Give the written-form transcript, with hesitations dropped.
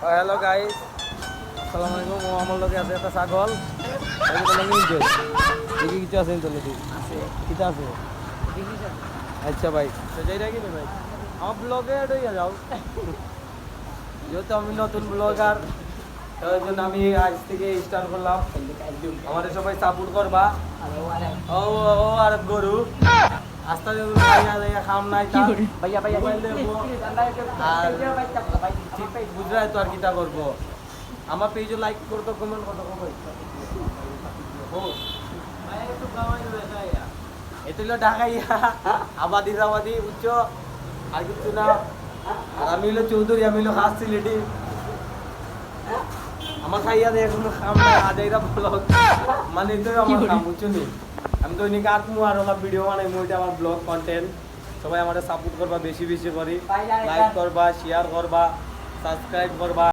Hello guys, আসসালামু আলাইকুম। আমার লগে আছে একটা ছাগল, দেখি কিছু আছে তো লগে কিটা আছে। আচ্ছা ভাই, তো যাইরা কি ভাই আমার ব্লগে এড হইয়া যাও, যেহেতু আমি নতুন ব্লগার, তার জন্য আমি আজ থেকে স্টার্ট করলাম। আমাদের সবাই সাপোর্ট করবা। ও ও আর গরু আস্তে খাম নাই বুঝলাই তো আর কিটা করবো। আমার পেজে লাইক করতো, কমেন্ট করতো। এটা হলো ঢাকাইয়া আবাদি সাবাদি উচ্চ, আর কিছু না। আর আমি হলো চৌধুরী, আমি হলো খাস সিলেটি। আমার খাইয়া দেয় কোনো খাম নাই, আজাইরা ব্লগ মানে এটাই আমার কাম, বুঝছো নি। আমি তো এদিকে আঁকমু আর ওলা ভিডিও বানাই, ওইটা আমার ব্লগ কন্টেন্ট। সবাই আমাদের সাপোর্ট করবা, বেশি বেশি করি, লাইক করবা, শেয়ার করবা, সাবস্ক্রাইব করবা।